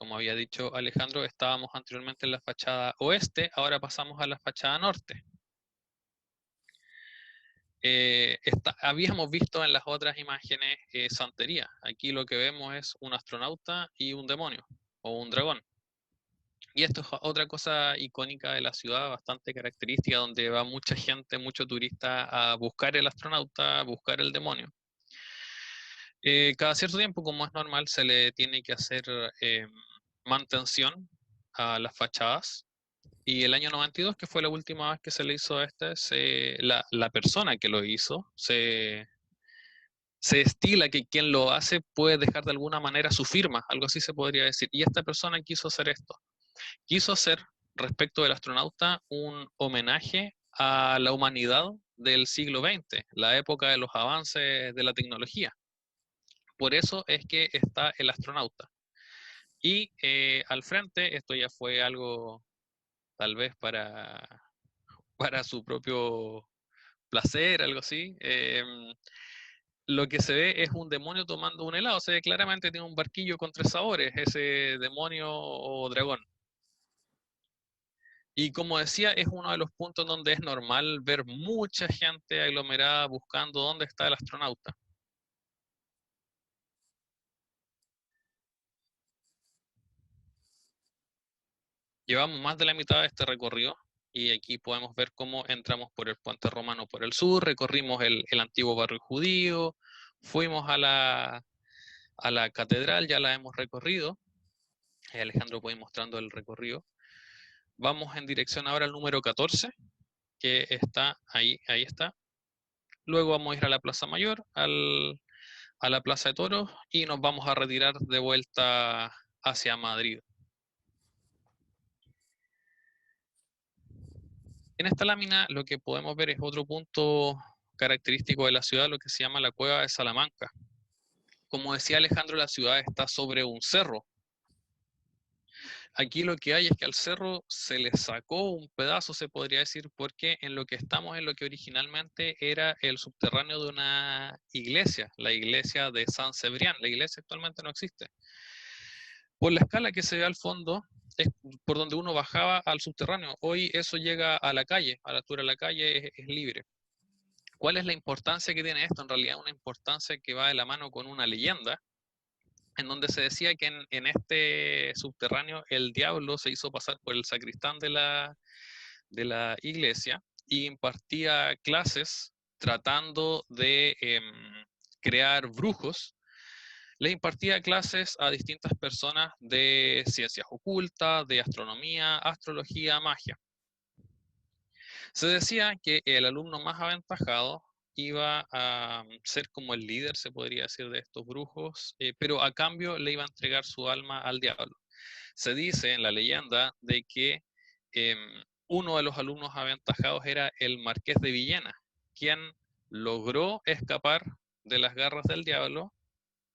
Como había dicho Alejandro, estábamos anteriormente en la fachada oeste, ahora pasamos a la fachada norte. Habíamos visto en las otras imágenes santería. Aquí lo que vemos es un astronauta y un demonio, o un dragón. Y esto es otra cosa icónica de la ciudad, bastante característica, donde va mucha gente, mucho turista a buscar el astronauta, a buscar el demonio. Cada cierto tiempo, como es normal, se le tiene que hacer eh, mantención a las fachadas. Y el año 92, que fue la última vez que se le hizo la persona que lo hizo, se estila que quien lo hace puede dejar de alguna manera su firma, algo así se podría decir. Y esta persona quiso hacer esto. Quiso hacer, respecto del astronauta, un homenaje a la humanidad del siglo XX, la época de los avances de la tecnología. Por eso es que está el astronauta. Y al frente, esto ya fue algo tal vez para su propio placer, algo así. Lo que se ve es un demonio tomando un helado. O sea, claramente tiene un barquillo con 3 sabores, ese demonio o dragón. Y como decía, es uno de los puntos donde es normal ver mucha gente aglomerada buscando dónde está el astronauta. Llevamos más de la mitad de este recorrido y aquí podemos ver cómo entramos por el puente romano por el sur, recorrimos el antiguo barrio judío, fuimos a la catedral, ya la hemos recorrido. Alejandro puede ir mostrando el recorrido. Vamos en dirección ahora al número 14, que está ahí, ahí está. Luego vamos a ir a la Plaza Mayor, a la Plaza de Toros y nos vamos a retirar de vuelta hacia Madrid. En esta lámina lo que podemos ver es otro punto característico de la ciudad, lo que se llama la Cueva de Salamanca. Como decía Alejandro, la ciudad está sobre un cerro. Aquí lo que hay es que al cerro se le sacó un pedazo, se podría decir, porque en lo que estamos en lo que originalmente era el subterráneo de una iglesia, la iglesia de San Cebrián. La iglesia actualmente no existe. Por la escala que se ve al fondo, es por donde uno bajaba al subterráneo. Hoy eso llega a la calle, a la altura de la calle es libre. ¿Cuál es la importancia que tiene esto? En realidad una importancia que va de la mano con una leyenda, en donde se decía que en este subterráneo el diablo se hizo pasar por el sacristán de la iglesia y impartía clases tratando de crear brujos. Le impartía clases a distintas personas de ciencias ocultas, de astronomía, astrología, magia. Se decía que el alumno más aventajado iba a ser como el líder, se podría decir, de estos brujos, pero a cambio le iba a entregar su alma al diablo. Se dice en la leyenda de que eh, uno de los alumnos aventajados era el Marqués de Villena, quien logró escapar de las garras del diablo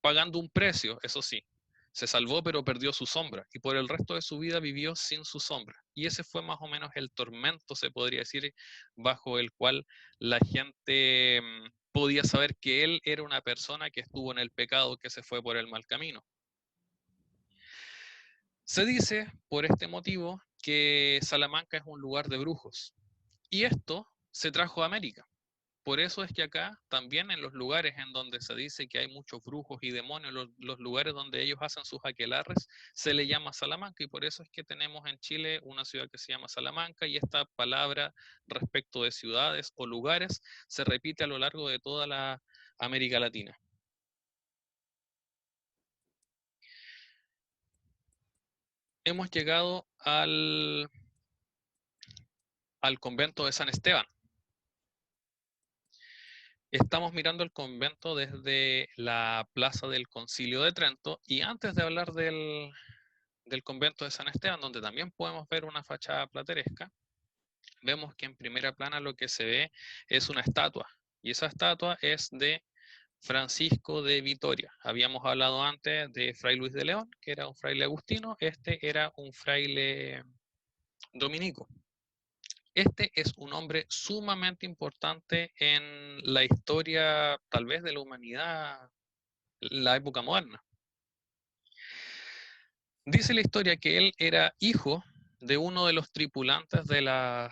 pagando un precio, eso sí. Se salvó pero perdió su sombra y por el resto de su vida vivió sin su sombra. Y ese fue más o menos el tormento, se podría decir, bajo el cual la gente podía saber que él era una persona que estuvo en el pecado, que se fue por el mal camino. Se dice, por este motivo, que Salamanca es un lugar de brujos. Y esto se trajo a América. Por eso es que acá también en los lugares en donde se dice que hay muchos brujos y demonios, los lugares donde ellos hacen sus aquelarres, se le llama Salamanca y por eso es que tenemos en Chile una ciudad que se llama Salamanca y esta palabra respecto de ciudades o lugares se repite a lo largo de toda la América Latina. Hemos llegado al convento de San Esteban. Estamos mirando el convento desde la plaza del Concilio de Trento y antes de hablar del convento de San Esteban, donde también podemos ver una fachada plateresca, vemos que en primera plana lo que se ve es una estatua y esa estatua es de Francisco de Vitoria. Habíamos hablado antes de Fray Luis de León, que era un fraile agustino, este era un fraile dominico. Este es un hombre sumamente importante en la historia, tal vez, de la humanidad, la época moderna. Dice la historia que él era hijo de uno de los tripulantes de la,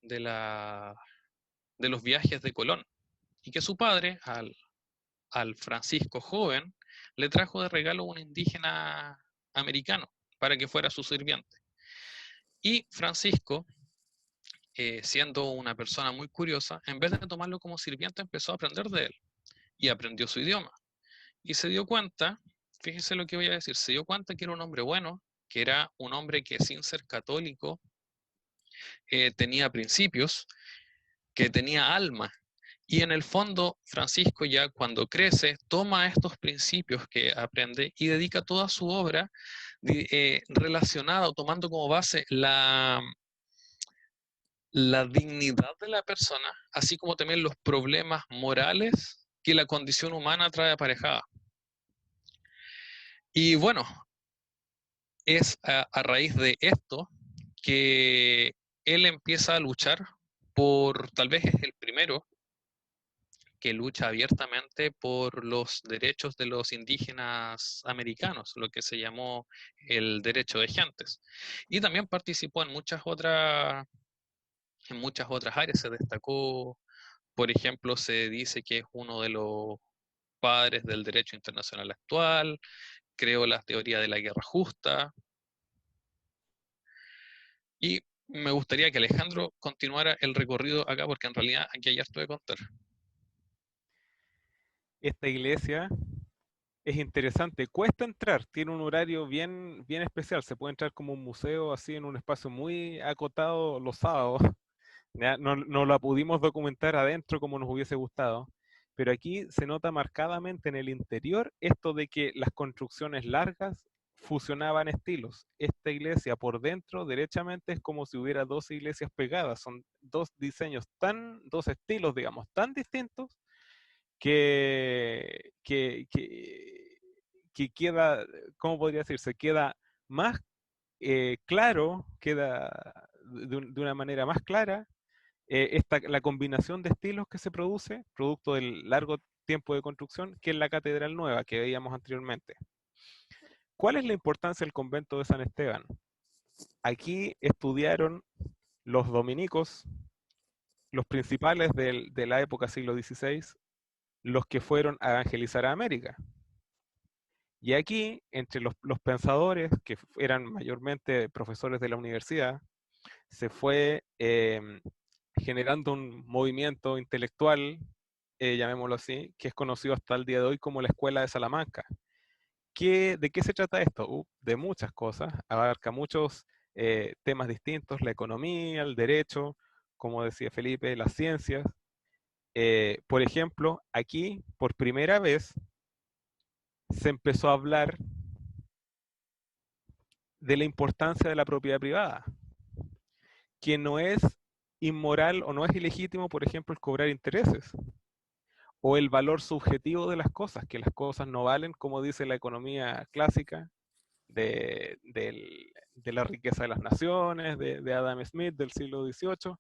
de los viajes de Colón y que su padre, al Francisco joven, le trajo de regalo un indígena americano para que fuera su sirviente. Y Francisco, siendo una persona muy curiosa, en vez de tomarlo como sirviente, empezó a aprender de él y aprendió su idioma. Y se dio cuenta, fíjese lo que voy a decir, se dio cuenta que era un hombre bueno, que era un hombre que sin ser católico tenía principios, que tenía alma. Y en el fondo, Francisco ya cuando crece, toma estos principios que aprende y dedica toda su obra relacionada o tomando como base la dignidad de la persona, así como también los problemas morales que la condición humana trae aparejada. Y bueno, es a raíz de esto que él empieza a luchar por, tal vez es el primero que lucha abiertamente por los derechos de los indígenas americanos, lo que se llamó el derecho de gentes. Y también participó en muchas otras áreas. Se destacó, por ejemplo, se dice que es uno de los padres del derecho internacional actual, creó la teoría de la guerra justa. Y me gustaría que Alejandro continuara el recorrido acá, porque en realidad aquí hay harto de contar. Esta iglesia es interesante, cuesta entrar, tiene un horario bien, bien especial, se puede entrar como un museo así en un espacio muy acotado los sábados. Ya, no, no la pudimos documentar adentro como nos hubiese gustado, pero aquí se nota marcadamente en el interior esto de que las construcciones largas fusionaban estilos. Esta iglesia por dentro, derechamente, es como si hubiera dos iglesias pegadas, son dos diseños dos estilos, digamos, tan distintos que, que, que, que queda, ¿cómo podría decirse? Queda más claro, queda de una manera más clara la combinación de estilos que se produce, producto del largo tiempo de construcción, que es la catedral nueva que veíamos anteriormente. ¿Cuál es la importancia del convento de San Esteban? Aquí estudiaron los dominicos, los principales de la época siglo XVI, los que fueron a evangelizar a América. Y aquí, entre los pensadores, que eran mayormente profesores de la universidad, se fue generando un movimiento intelectual, llamémoslo así, que es conocido hasta el día de hoy como la Escuela de Salamanca. ¿De qué se trata esto? De muchas cosas, abarca muchos temas distintos, la economía, el derecho, como decía Felipe, las ciencias. Por ejemplo, aquí, por primera vez, se empezó a hablar de la importancia de la propiedad privada, que no es inmoral o no es ilegítimo, por ejemplo, el cobrar intereses o el valor subjetivo de las cosas, que las cosas no valen, como dice la economía clásica de la riqueza de las naciones, de Adam Smith del siglo XVIII.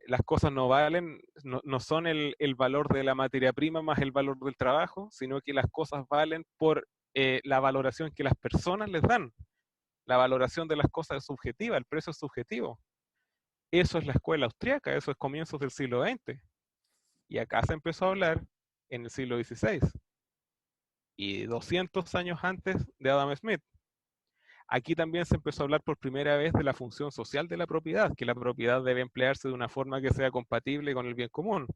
Las cosas no valen, no son el valor de la materia prima más el valor del trabajo, sino que las cosas valen por la valoración que las personas les dan. La valoración de las cosas es subjetiva, el precio es subjetivo. Eso es la escuela austríaca, eso es comienzos del siglo XX. Y acá se empezó a hablar en el siglo XVI y 200 años antes de Adam Smith. Aquí también se empezó a hablar por primera vez de la función social de la propiedad, que la propiedad debe emplearse de una forma que sea compatible con el bien común.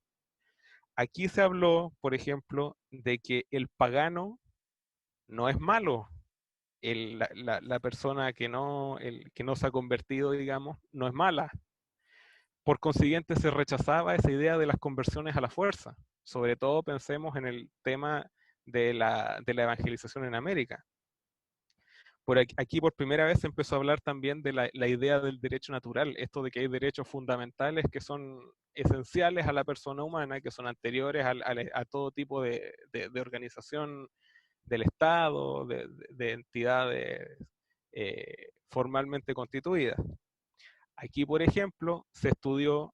Aquí se habló, por ejemplo, de que el pagano no es malo, la persona que no se ha convertido, digamos, no es mala. Por consiguiente, se rechazaba esa idea de las conversiones a la fuerza. Sobre todo pensemos en el tema de la evangelización en América. Aquí por primera vez se empezó a hablar también de la idea del derecho natural, esto de que hay derechos fundamentales que son esenciales a la persona humana, que son anteriores a todo tipo de organización del Estado, de entidades formalmente constituidas. Aquí, por ejemplo, se estudió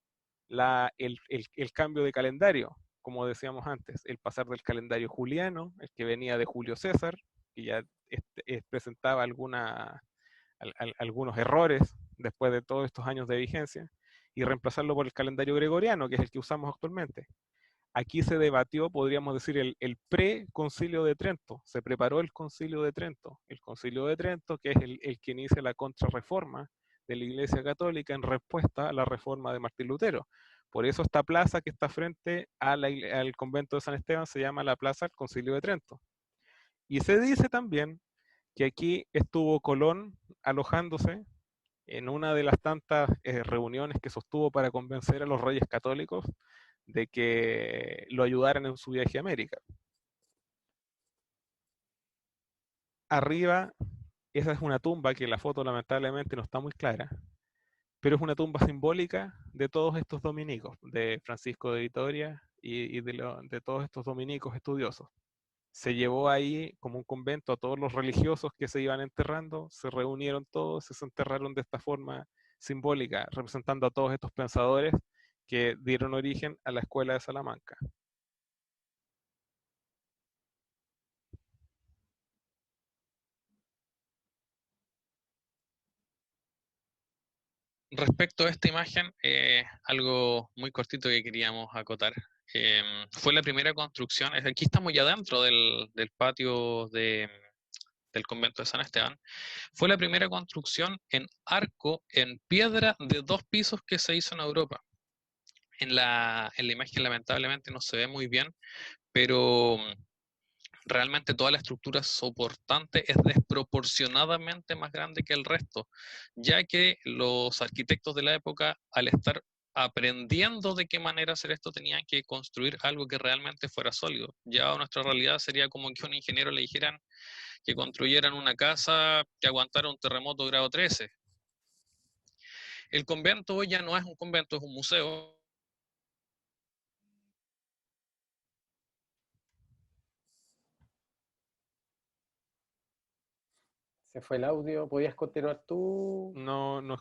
el cambio de calendario, como decíamos antes, el pasar del calendario juliano, el que venía de Julio César, que ya presentaba algunos errores después de todos estos años de vigencia, y reemplazarlo por el calendario gregoriano, que es el que usamos actualmente. Aquí se debatió, podríamos decir, el pre-concilio de Trento. Se preparó el concilio de Trento. El concilio de Trento, que es el que inicia la contrarreforma de la Iglesia Católica en respuesta a la reforma de Martín Lutero. Por eso esta plaza que está frente al convento de San Esteban se llama la Plaza del Concilio de Trento. Y se dice también que aquí estuvo Colón alojándose en una de las tantas reuniones que sostuvo para convencer a los reyes católicos de que lo ayudaran en su viaje a América. Arriba, esa es una tumba que la foto lamentablemente no está muy clara, pero es una tumba simbólica de todos estos dominicos, de Francisco de Vitoria y de todos estos dominicos estudiosos. Se llevó ahí como un convento a todos los religiosos que se iban enterrando, se reunieron todos y se enterraron de esta forma simbólica, representando a todos estos pensadores que dieron origen a la escuela de Salamanca. Respecto a esta imagen, algo muy cortito que queríamos acotar. Fue la primera construcción, aquí estamos ya dentro del patio del convento de San Esteban. Fue la primera construcción en arco, en piedra, de 2 pisos que se hizo en Europa. En la imagen lamentablemente no se ve muy bien, pero realmente toda la estructura soportante es desproporcionadamente más grande que el resto, ya que los arquitectos de la época, al estar aprendiendo de qué manera hacer esto, tenían que construir algo que realmente fuera sólido. Ya nuestra realidad sería como que a un ingeniero le dijeran que construyeran una casa que aguantara un terremoto grado 13. El convento hoy ya no es un convento, es un museo. Se fue el audio, ¿podías continuar tú? No, no